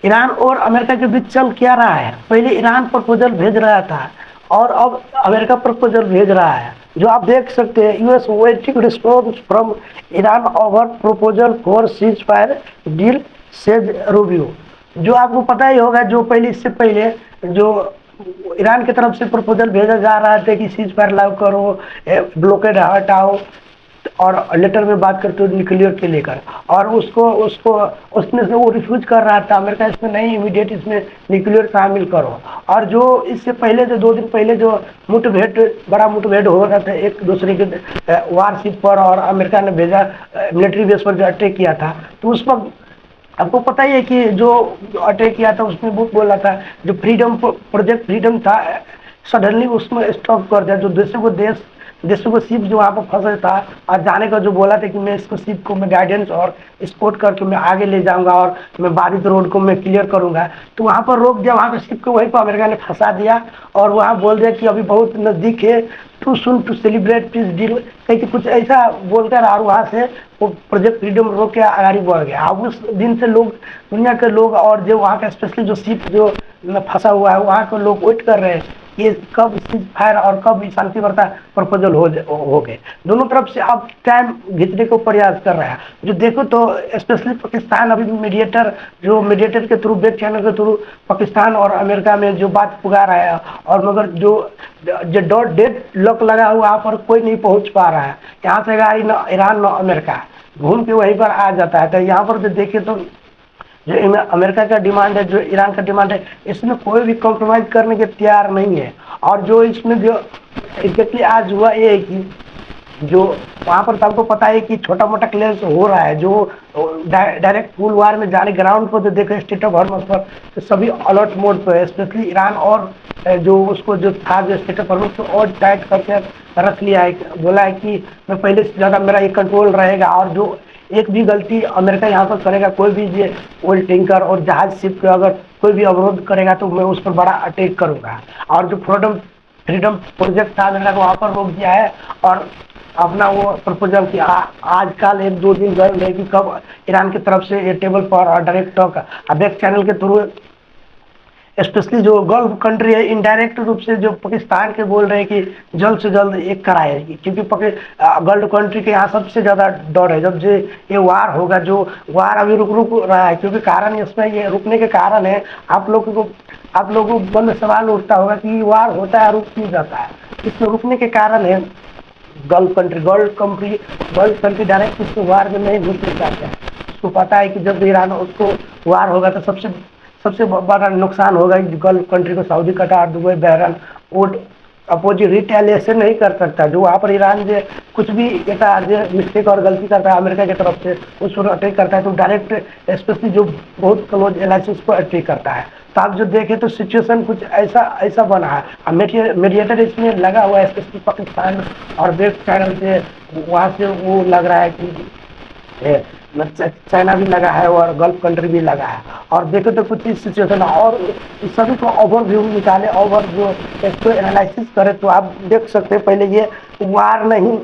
Iran और America के बीच चल क्या रहा है? पहले ईरान प्रपोजल भेज रहा था और अब अमेरिका प्रपोजल भेज रहा है। जो आप देख सकते हैं, US waiting response from Iran over proposal for cease fire deal says Rubio. जो आपको पता ही होगा, जो पहले इससे पहले जो ईरान की तरफ से प्रपोजल भेजा जा रहा था कि सीज फायर लागू करो, ब्लॉकेड हटाओ, और लेटर में बात करते हो न्यूक्लियर के लेकर, और उसको उसको उसने से वो रिफ्यूज कर रहा था अमेरिका, इसमें नहीं, इमीडिएट इसमें न्यूक्लियर शामिल करो। और जो इससे पहले जो 2 दिन पहले जो मुठभेड़, बड़ा मुठभेड़ हो रहा था एक दूसरे के वारशिप पर, और अमेरिका ने भेजा मिलिट्री बेस पर जो अटैक किया था, तो उस पर आपको पता ही है कि जो अटैक किया था उसमें वो बोला था, जो फ्रीडम प्रोजेक्ट फ्रीडम था, सडनली उसमें स्टॉप कर दिया। जो देशों को शिप जो वहाँ पर फंसा था, और जाने का जो बोला था कि मैं इसको शिप को मैं गाइडेंस और स्पोर्ट करके मैं आगे ले जाऊंगा और मैं बाधित रोड को मैं क्लियर करूंगा, तो वहाँ पर रोक दिया, वहाँ पर शिप को वहीं पर अमेरिका ने फंसा दिया, और वहाँ बोल दिया कि अभी बहुत नज़दीक है, too soon to celebrate peace deal, कहीं कुछ ऐसा बोलकर, और वहाँ से वो प्रोजेक्ट फ्रीडम रोक के आगे बढ़ गया। अब उस दिन से लोग, दुनिया के लोग, और जो वहाँ का स्पेशली जो शिप जो फंसा हुआ है, वहाँ के लोग वेट कर रहे हैं ये कब सीज फायर और कब शांति वार्ता प्रपोजल हो गए। दोनों तरफ से अब टाइम खींचने को प्रयास कर रहा है। जो देखो तो स्पेशली पाकिस्तान अभी मीडिएटर के थ्रू, बैक चैनल के थ्रू पाकिस्तान और अमेरिका में जो बात पुगा रहा है, और मगर जो डॉट डेड लॉक लगा हुआ वहाँ पर कोई नहीं पहुंच पा रहा है। यहाँ से गाड़ी न ईरान न अमेरिका घूम के वहीं पर आ जाता है। तो यहाँ पर जो देखे तो जो अमेरिका का डिमांड है, जो ईरान का डिमांड है, इसमें कोई भी कॉम्प्रोमाइज करने के तैयार नहीं है। और जो इसमें जो एग्जैक्टली आज हुआ ये है कि जो वहाँ पर सबको पता है कि छोटा मोटा क्लियरेंस हो रहा है, जो डायरेक्ट फुल वार में जाने ग्राउंड पर जो देखो स्टेट ऑफ हॉर्मस पर, तो सभी अलर्ट मोड पर है, स्पेशली ईरान, और जो उसको जो था जो स्टेट ऑफ हॉर्मस को और टाइट करके रख लिया है, बोला है कि मैं पहले से ज़्यादा मेरा ये कंट्रोल रहेगा, और जो एक भी गलती अमेरिका यहाँ पर करेगा, कोई भी ये ओल्ड टैंकर और जहाज शिप का अगर कोई भी अवरोध करेगा तो मैं उस पर बड़ा अटैक करूंगा। और जो फ्रीडम प्रोजेक्ट था अमेरिका को वहाँ पर रोक दिया है, और अपना वो प्रपोजल की आजकल 1-2 दिन गए रहे कि कब ईरान की तरफ से ये टेबल पर और डायरेक्ट टॉक बैक चैनल के थ्रू, स्पेशली जो गल्फ कंट्री है, इनडायरेक्ट रूप से जो पाकिस्तान के बोल रहे हैं कि जल्द से जल्द एक कराएगी, क्योंकि गल्फ कंट्री के यहाँ सबसे ज़्यादा डर है जब से ये वार होगा। जो वार अभी रुक रहा है, क्योंकि कारण इसमें ये रुकने के कारण है, आप लोगों को मन में सवाल उठता होगा कि वार होता है रुक क्यों जाता है। इसमें रुकने के कारण है गल्फ कंट्री डायरेक्ट उसको वार में नहीं घुसना चाहते हैं। उसको पता है कि जब ईरान उसको वार होगा तो सबसे बड़ा नुकसान होगा गल्फ कंट्री को, सऊदी, कतार, दुबई, बहरीन, वो अपोजिट रिटेलिएशन नहीं कर सकता। जो वहाँ पर ईरान जो कुछ भी मिस्टेक और गलती करता है अमेरिका की तरफ से, उस पर अटैक करता है, तो डायरेक्ट स्पेशली जो बहुत क्लोज एलाइज उस पर अटैक करता है। तो आप जो देखें तो सिचुएशन कुछ ऐसा बना है। मीडिएटर इसमें लगा हुआ है, स्पेशली पाकिस्तान और वेब चैनल से, वहाँ से वो लग रहा है कि चाइना भी लगा है और गल्फ कंट्री भी लगा है। और देखो तो कुछ इस सिचुएशन, और इस सभी को ओवरव्यू निकाले, ओवर जो इसको एनालिसिस करे, तो आप देख सकते हैं पहले ये वार नहीं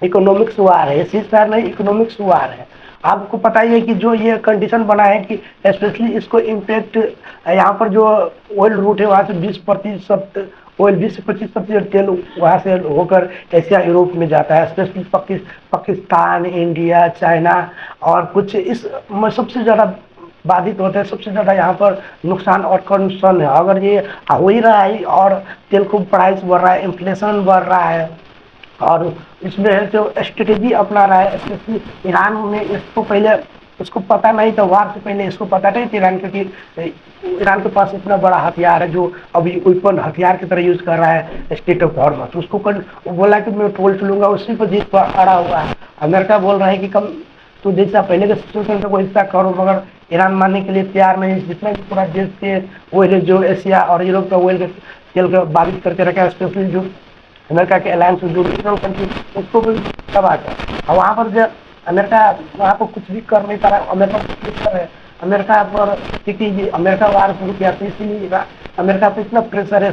इकोनॉमिक्स वार है, सीज फायर नहीं इकोनॉमिक्स वार है। आपको पता ही है कि जो ये कंडीशन बना है कि स्पेशली इसको इम्पैक्ट यहाँ पर जो ऑयल रूट है वहाँ से 20% ऑयल, 20 से 25% तेल वहाँ से होकर एशिया यूरोप में जाता है, स्पेशली पाकिस्तान, इंडिया, चाइना, और कुछ इस में सबसे ज़्यादा बाधित होते हैं। सबसे ज़्यादा यहाँ पर नुकसान और कंसर्न है। अगर ये हो ही रहा है और तेल को प्राइस बढ़ रहा है, इन्फ्लेशन बढ़ रहा है, और इसमें जो स्ट्रेटेजी अपना रहा है, स्पेशली ईरान में, इसको पहले उसको पता नहीं था, वार से पहले इसको पता नहीं था ईरान, क्योंकि ईरान के पास इतना बड़ा हथियार है जो अभी वेपन हथियार की तरह यूज कर रहा है स्टेट ऑफ हॉर्मस। उसको वो बोला कि मैं टोल चलूंगा, उसी पर जीत पर अड़ा हुआ है। अमेरिका बोल रहा है कि कम तो जैसा पहले के सिचुएशन था वैसा करो, मगर ईरान मानने के लिए तैयार नहीं। जितना भी पूरा देश के ऑयल जो एशिया और यूरोप का ऑयल तेल का बाधित करके रखा है, स्पेशली जो अमेरिका के अलायंस जो न्यूट्रल कंट्री, उसको भी तबाह कर। और वहाँ पर जो अमेरिका वहाँ पर कुछ भी कर नहीं पा रहा है, अमेरिका कुछ भी कर रहा है अमेरिका पर, क्योंकि अमेरिका वार शुरू किया, तो इसीलिए अमेरिका पर इतना प्रेशर है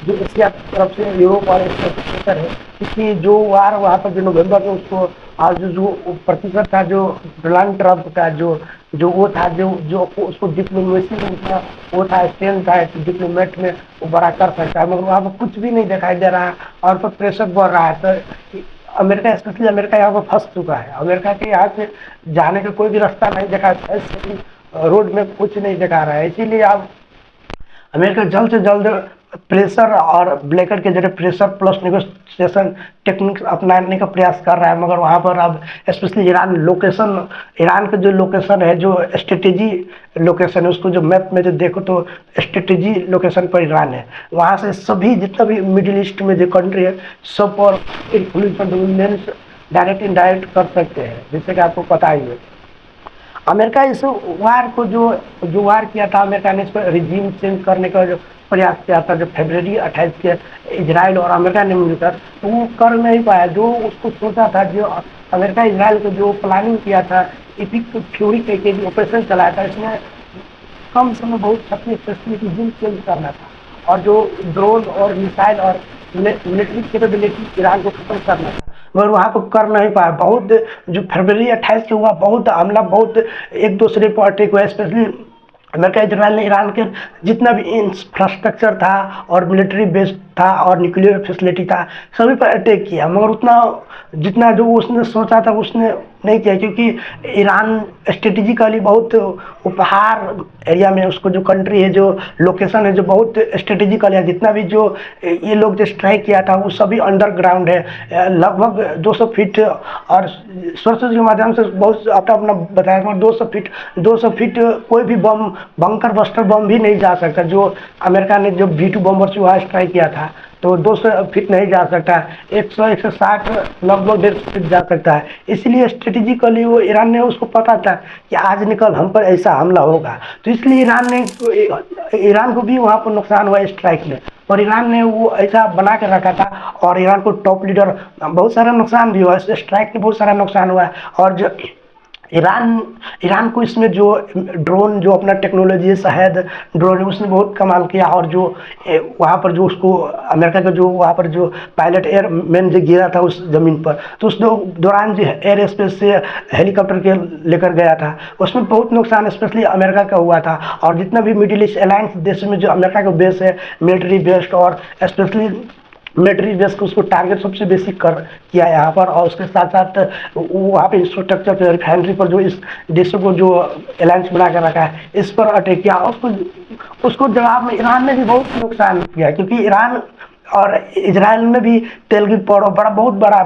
जो एशिया तरफ से यूरोप और प्रेशर है, क्योंकि जो वार वहाँ पर जो नवंबर में उसको और जो प्रतिशत था जो डोनाल्ड ट्रंप का जो जो वो था जो जो उसको डिप्लोमेसी में उतना वो था स्ट्रेंथ था डिप्लोमेट में वो बड़ा कर सकता है, मगर वहाँ पर कुछ भी नहीं दिखाई दे रहा है और पर प्रेशर बढ़ रहा है। तो अमेरिका स्पेशली अमेरिका यहाँ पर फंस चुका है। अमेरिका के यहाँ से जाने का कोई भी रास्ता नहीं दिखा, रोड में कुछ नहीं दिखा रहा है। इसीलिए आप अमेरिका जल्द से जल्द प्रेशर और ब्लैकेट के जरिए प्रेशर प्लस नेगोशिएशन टेक्निक्स अपनाने का प्रयास कर रहा है, मगर वहाँ पर अब स्पेशली ईरान लोकेशन, ईरान का जो लोकेशन है, जो स्ट्रेटेजी लोकेशन है, उसको जो मैप में जो देखो तो स्ट्रेटेजी लोकेशन पर ईरान है। वहाँ से सभी जितना भी मिडिल ईस्ट में जो कंट्री है सब पर इन्फ्लुएंस डायरेक्ट इनडायरेक्ट कर सकते हैं, जैसे कि आपको पता ही है। अमेरिका इस वार को जो वार किया था, अमेरिका ने इस पर रिजीम चेंज करने का जो प्रयास किया था, जो फरवरी 28 के इजराइल और अमेरिका ने मिलकर, तो वो कर नहीं पाया जो उसको सोचा था। जो अमेरिका इजराइल को जो प्लानिंग किया था, इपिक फ्यूरी के जो ऑपरेशन चलाया था, इसमें कम समय बहुत शक्ति रिजीम चेंज करना था और जो ड्रोन और मिसाइल और मिलिट्री कैपेबिलिटी ईरान को खत्म करना था, मगर वहाँ पर कर नहीं पाया। बहुत जो फरवरी 28 के हुआ, बहुत हमला, बहुत एक दूसरे पर अटैक हुआ। स्पेशली अमेरिका इजराइल ने ईरान के जितना भी इंफ्रास्ट्रक्चर था और मिलिट्री बेस था और न्यूक्लियर फैसिलिटी था, सभी पर अटैक किया, मगर उतना जितना जो उसने सोचा था उसने नहीं किया, क्योंकि ईरान स्ट्रेटेजिकली बहुत उपहार एरिया में उसको जो कंट्री है, जो लोकेशन है, जो बहुत स्ट्रेटेजिकल है। जितना भी जो ये लोग जो स्ट्राइक किया था वो सभी अंडरग्राउंड है, लगभग 200 फीट, और सोर्सेज के माध्यम से बहुत अपना अपना बताया, मगर 200 फीट कोई भी बम, बंकर बस्टर बम भी नहीं जा सकता। जो अमेरिका ने जो V2 बम्बर से वहाँ स्ट्राइक किया था, तो 200 फीट नहीं जा सकता, 160 लगभग 150 फीट जा सकता है। इसलिए स्ट्रेटेजिकली वो ईरान ने, उसको पता था कि आज निकल हम पर ऐसा हमला होगा, तो इसलिए ईरान को भी वहाँ पर नुकसान हुआ स्ट्राइक में, और ईरान ने वो ऐसा बना के रखा था। और ईरान को टॉप लीडर बहुत सारा नुकसान भी हुआ, स्ट्राइक में बहुत सारा नुकसान हुआ। और जो ईरान को इसमें जो ड्रोन, जो अपना टेक्नोलॉजी है, शहद ड्रोन है, उसने बहुत कमाल किया। और जो वहाँ पर जो उसको अमेरिका का जो वहाँ पर जो पायलट एयरमैन जो गिरा था उस ज़मीन पर, तो उस दौरान जो एयर स्पेस से हेलीकॉप्टर के लेकर गया था, उसमें बहुत नुकसान स्पेशली अमेरिका का हुआ था। और जितना भी मिडिल ईस्ट अलायंस देश में जो अमेरिका का बेस है, मिलिट्री बेस्ड और स्पेशली मिलिट्री बेस को उसको टारगेट सबसे बेसिक कर किया यहाँ पर। और उसके साथ साथ वहाँ पे इंफ्रास्ट्रक्चर पर, रिफाइनरी पर जो इस देशों को जो अलायंस बना कर रखा है, इस पर अटैक किया। उसको जवाब में ईरान ने भी बहुत नुकसान किया, क्योंकि ईरान और इजराइल में भी तेल की पौड़ बहुत बड़ा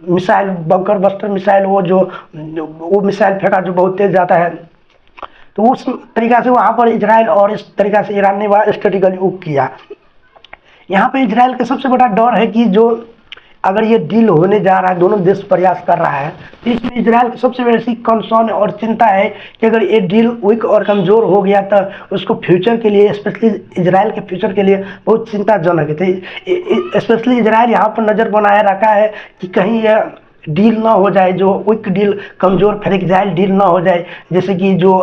मिसाइल, बंकर बस्टर मिसाइल, वो मिसाइल फेंका जो बहुत तेज जाता है। तो उस तरीका से वहाँ पर इजराइल और इस तरीका से ईरान ने वहाँ स्ट्रेटेजिकली ऊक किया। यहाँ पे इजराइल का सबसे बड़ा डर है कि जो अगर ये डील होने जा रहा है, दोनों देश प्रयास कर रहा है, तो इसमें इजराइल की सबसे बड़ी कंसर्न और चिंता है कि अगर ये डील वीक और कमज़ोर हो गया तो उसको फ्यूचर के लिए, स्पेशली इजराइल के फ्यूचर के लिए बहुत चिंताजनक है। तो स्पेशली इजराइल यहाँ पर नज़र बनाए रखा है कि कहीं यह डील ना हो जाए, जो वीक डील, कमज़ोर फ्रैजाइल डील ना हो जाए, जैसे कि जो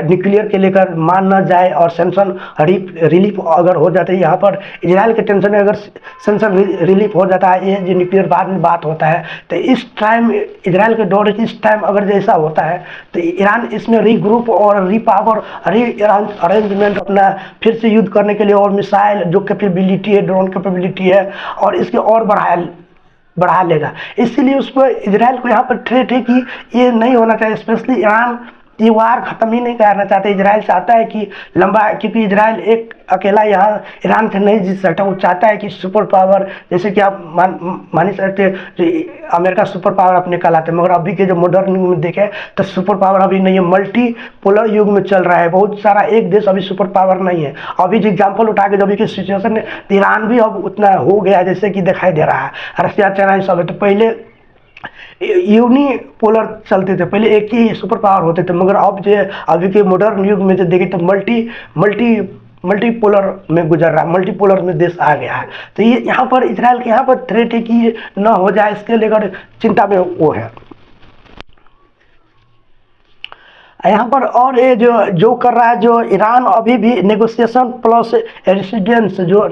न्यूक्लियर के लेकर मान ना जाए और सेंक्शन रिलीफ अगर हो जाता है। यहाँ पर इजराइल के टेंशन में अगर सेंक्शन रिलीफ हो जाता है, ये जो न्यूक्लियर बाद में बात होता है, तो इस टाइम इजराइल के दौर इस टाइम अगर जैसा होता है तो ईरान इसमें रीग्रुप और रीपावर, अरेंजमेंट अपना फिर से युद्ध करने के लिए, और मिसाइल जो कैपेबिलिटी है, ड्रोन कैपेबिलिटी है, और इसके और बढ़ा लेगा। इसीलिए उस पर इजराइल को यहाँ पर थ्रेट है कि ये नहीं होना चाहिए। स्पेशली ईरान ये वार ख़त्म ही नहीं करना चाहते। इजराइल चाहता है कि लंबा, क्योंकि इजराइल एक अकेला यहाँ ईरान से नहीं जीत सकता। वो चाहता है कि सुपर पावर, जैसे कि आप मान ही सकते हैं, जो अमेरिका सुपर पावर अपने कहलाते हैं, मगर अभी के जो मॉडर्न युग में देखें तो सुपर पावर अभी नहीं है, मल्टी पोलर युग में चल रहा है। बहुत सारा एक देश अभी सुपर पावर नहीं है। अभी जो एग्जाम्पल उठा के, अभी की सिचुएशन है, ईरान भी अब उतना हो गया जैसे कि दिखाई दे रहा है। रशिया, चाइना सब है। तो पहले यूनिपोलर चलते थे, पहले एक ही सुपर पावर होते थे, मगर अब जो अभी के मॉडर्न युग में जो देखें तो मल्टीपोलर में गुजर रहा है, मल्टीपोलर में देश आ गया है। तो ये यहाँ पर इजराइल के यहाँ पर थ्रेट है कि न हो जाए, इसके लेकर चिंता में वो है। यहाँ पर और ये जो जो कर रहा है, जो ईरान अभी भी नेगोशिएशन प्लस रेसिडेंस, जो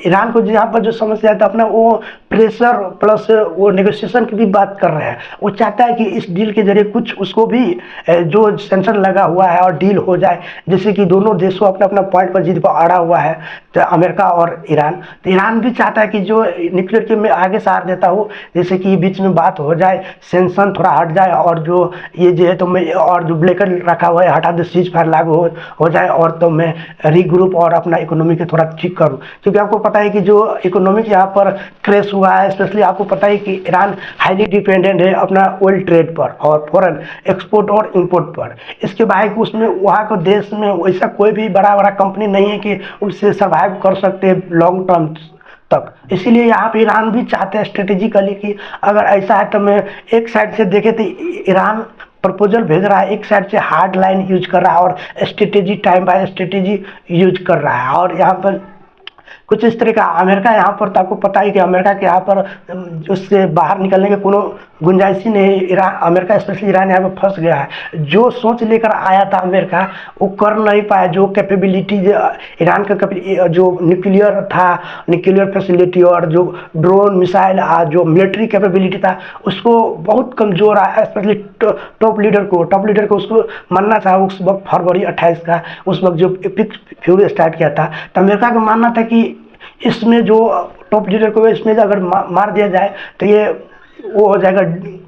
ईरान को यहाँ पर जो समस्या है अपना वो प्रेशर प्लस वो नेगोशिएशन की भी बात कर रहे हैं। वो चाहता है कि इस डील के जरिए कुछ उसको भी जो सेंक्शन लगा हुआ है और डील हो जाए, जैसे कि दोनों देशों अपना अपना पॉइंट पर जीत पर अड़ा हुआ है, तो अमेरिका और ईरान। तो ईरान भी चाहता है कि जो न्यूक्लियर के मैं आगे साथ देता हूँ, जैसे कि बीच में बात हो जाए, सेंक्शन थोड़ा हट जाए, और जो ये जो है तो मैं और जो ब्लैकेट रखा हुआ है हटा दे, सीज फायर लागू हो जाए, और तो मैं रीग्रुप और अपना इकोनॉमी को थोड़ा ठीक करूँ। क्योंकि आपको पता है कि जो इकोनॉमिक यहाँ पर क्रैश हुआ है, स्पेशली आपको पता है कि ईरान हाईली डिपेंडेंट है अपना ऑयल ट्रेड पर और फॉरेन एक्सपोर्ट और इंपोर्ट पर। इसके बाद उसमें वहाँ को देश में वैसा कोई भी बड़ा बड़ा कंपनी नहीं है कि उससे सर्वाइव कर सकते लॉन्ग टर्म तक। इसीलिए यहाँ पे ईरान भी चाहते हैं स्ट्रेटेजिकली कि अगर ऐसा है तो मैं एक साइड से देखे तो ईरान प्रपोजल भेज रहा है, एक साइड से हार्ड लाइन यूज कर रहा है और strategy time by strategy use कर रहा है। और यहाँ पर कुछ इस तरह का अमेरिका यहाँ पर, तो आपको पता ही कि अमेरिका के यहाँ पर उससे बाहर निकलने के कोनो गुंजाइश ही नहीं। ईरान, अमेरिका स्पेशली ईरान यहाँ पर फंस गया है। जो सोच लेकर आया था अमेरिका वो कर नहीं पाया। जो कैपेबिलिटी ईरान का जो न्यूक्लियर था, न्यूक्लियर फैसिलिटी और जो ड्रोन मिसाइल जो मिलिट्री कैपेबिलिटी था उसको बहुत कमज़ोर आया। स्पेशली टॉप लीडर को उसको मानना था उस वक्त फरवरी 28 का, उस वक्त जो पिक फ्यूरी स्टार्ट किया था। तो अमेरिका का मानना था कि इसमें जो टॉप लीडर को इसमें अगर मार दिया जाए तो ये वो हो जाएगा,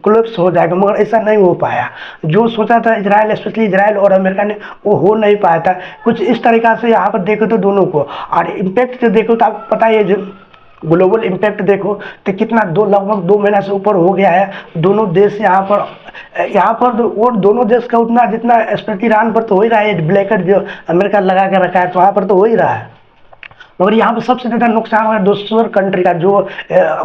कोलैप्स हो जाएगा। मगर ऐसा नहीं हो पाया। जो सोचा था इजराइल, स्पेशली इजराइल और अमेरिका ने, वो हो नहीं पाया था। कुछ इस तरीक़ा से यहाँ पर देखो तो दोनों को, और इम्पैक्ट से देखो तो आपको पता है, जो ग्लोबल इम्पैक्ट देखो तो कितना लगभग 2 महीना से ऊपर हो गया है। दोनों देश यहाँ पर वो दोनों देश का उतना जितना स्पेशली ईरान पर तो हो ही रहा है, ब्लैकेट जो अमेरिका लगा के रखा है तो वहाँ पर तो हो ही रहा है। मगर यहाँ पर सबसे ज़्यादा नुकसान हुआ है दूसरे कंट्री का, जो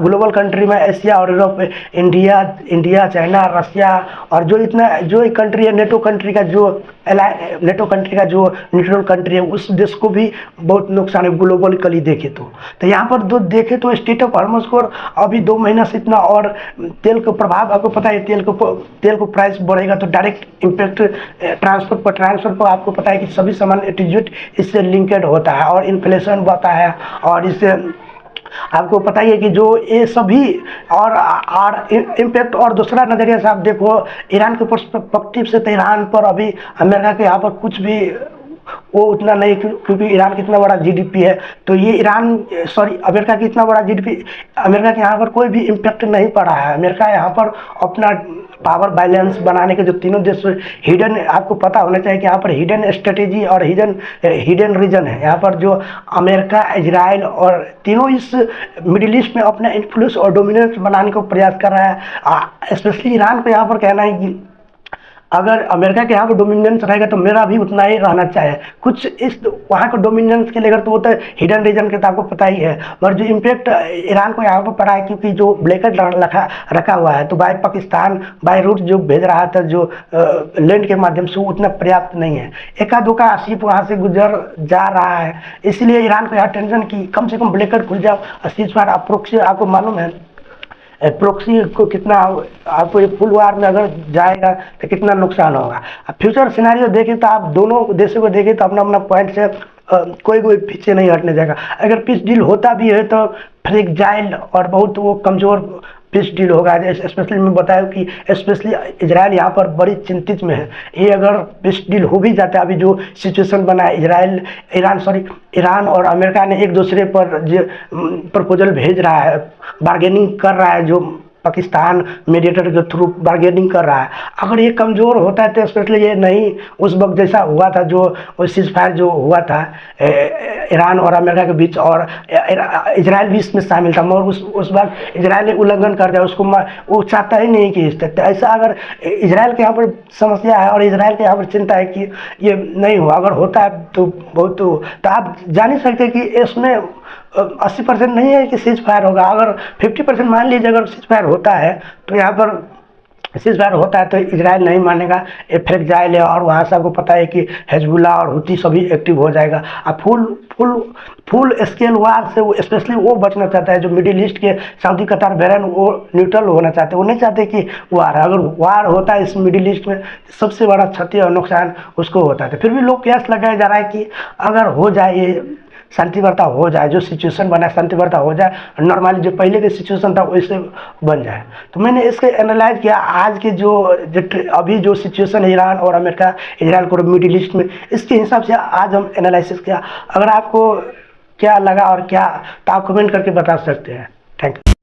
ग्लोबल कंट्री में एशिया और यूरोप, इंडिया, चाइना, रसिया, और जो एक कंट्री है नेटो कंट्री का, जो न्यूट्रल कंट्री है, उस देश को भी बहुत नुकसान है ग्लोबली देखे तो यहाँ पर दो देखे तो स्टेट ऑफ हॉर्मस को अभी 2 महीना से इतना, और तेल का प्रभाव आपको पता है, तेल को प्राइस बढ़ेगा तो डायरेक्ट इम्पैक्ट ट्रांसपोर्ट पर आपको पता है कि सभी सामान एटीट्यूड इससे लिंकेड होता है और इन्फ्लेशन बढ़ता है। और इससे आपको पता ही है कि जो ये सभी और इम्पैक्ट। और दूसरा नज़रिया से आप देखो ईरान के पर्सपेक्टिव से, तो ईरान पर अभी अमेरिका के यहाँ पर कुछ भी वो उतना नहीं, क्योंकि ईरान का इतना बड़ा जीडीपी है। तो ये अमेरिका की इतना बड़ा जीडीपी, अमेरिका के यहाँ पर कोई भी इम्पैक्ट नहीं पड़ा है। अमेरिका यहाँ पर अपना पावर बैलेंस बनाने के जो तीनों देश हिडन, आपको पता होना चाहिए कि यहाँ पर हिडन स्ट्रेटेजी और हिडन रीजन है। यहाँ पर जो अमेरिका, इजराइल और तीनों इस मिडिल ईस्ट में अपना इन्फ्लुएंस और डोमिनेंस बनाने को प्रयास कर रहा है। स्पेशली ईरान को यहाँ पर कहना है कि अगर अमेरिका के यहाँ पर डोमिनेंस रहेगा तो मेरा भी उतना ही रहना चाहिए। कुछ इस वहाँ का डोमिनेंस के लेकर तो वो तो हिडन रीजन के तो आपको पता ही है। मगर जो इम्पैक्ट ईरान को यहाँ पर पड़ा है, क्योंकि जो ब्लैकेट रखा हुआ है, तो बाय पाकिस्तान बाय रूट जो भेज रहा था, जो लैंड के माध्यम से, वो उतना पर्याप्त नहीं है। एका दुका शिप वहाँ से गुजर जा रहा है। इसलिए ईरान को यहाँ टेंशन की कम से कम ब्लैकेट खुल जाओ। सीज फायर अप्रोक्सी आपको मालूम है प्रोक्सी को कितना, आपको ये फुल वार में अगर जाएगा तो कितना नुकसान होगा। अब फ्यूचर सिनेरियो देखें तो आप दोनों देशों को देखें तो अपना अपना पॉइंट से कोई पीछे नहीं हटने जाएगा। अगर पीस डील होता भी है तो फ्रेजाइल और बहुत वो कमज़ोर पीस डील होगा। स्पेशली मैं बताया कि स्पेशली इजराइल यहाँ पर बड़ी चिंतित में है। ये अगर पीस डील हो भी जाता है, अभी जो सिचुएशन बना है, ईरान और अमेरिका ने एक दूसरे पर जो प्रपोजल भेज रहा है, बार्गेनिंग कर रहा है, जो पाकिस्तान मीडिएटर के थ्रू बार्गेनिंग कर रहा है। अगर ये कमज़ोर होता है तो स्पेशली ये नहीं उस वक्त जैसा हुआ था, जो सीज फायर जो हुआ था ईरान और अमेरिका के बीच, और इजराइल भी इसमें शामिल था, मगर उस वक्त इजराइल ने उल्लंघन कर दिया उसको। वो चाहता ही नहीं कि तो ऐसा अगर इजराइल के यहाँ पर समस्या है और इजराइल के यहाँ पर चिंता है कि ये नहीं हुआ, अगर होता है तो बहुत, तो आप जान ही सकते कि इसमें 80% नहीं है कि सीज फायर होगा। अगर 50% मान लीजिए अगर सीज फायर होता है तो यहाँ पर सीज़फायर होता है तो इजराइल नहीं मानेगा, ये फेंक जाएगा और वहाँ से आपको पता है कि हिजबुल्लाह और हुती सभी एक्टिव हो जाएगा। अब फुल फुल फुल स्केल वार से वो स्पेशली वो बचना चाहता है जो मिडिल ईस्ट के सऊदी कतार बहरीन, वो न्यूट्रल होना चाहते हैं, वो नहीं चाहते कि वार, अगर वार होता है इस मिडिल ईस्ट में सबसे बड़ा क्षति और नुकसान उसको होता है। तो फिर भी लोग कयास लगाया जा रहा है कि अगर हो जाए ये शांति वार्ता हो जाए, जो सिचुएशन बना शांति वार्ता हो जाए, नॉर्मली जो पहले के सिचुएशन था वैसे बन जाए। तो मैंने इसके एनालाइज किया आज के अभी जो सिचुएशन है ईरान और अमेरिका इजराइल को मिडिल ईस्ट में, इसके हिसाब से आज हम एनालिसिस किया। अगर आपको क्या लगा और क्या, तो आप कमेंट करके बता सकते हैं। Thank you.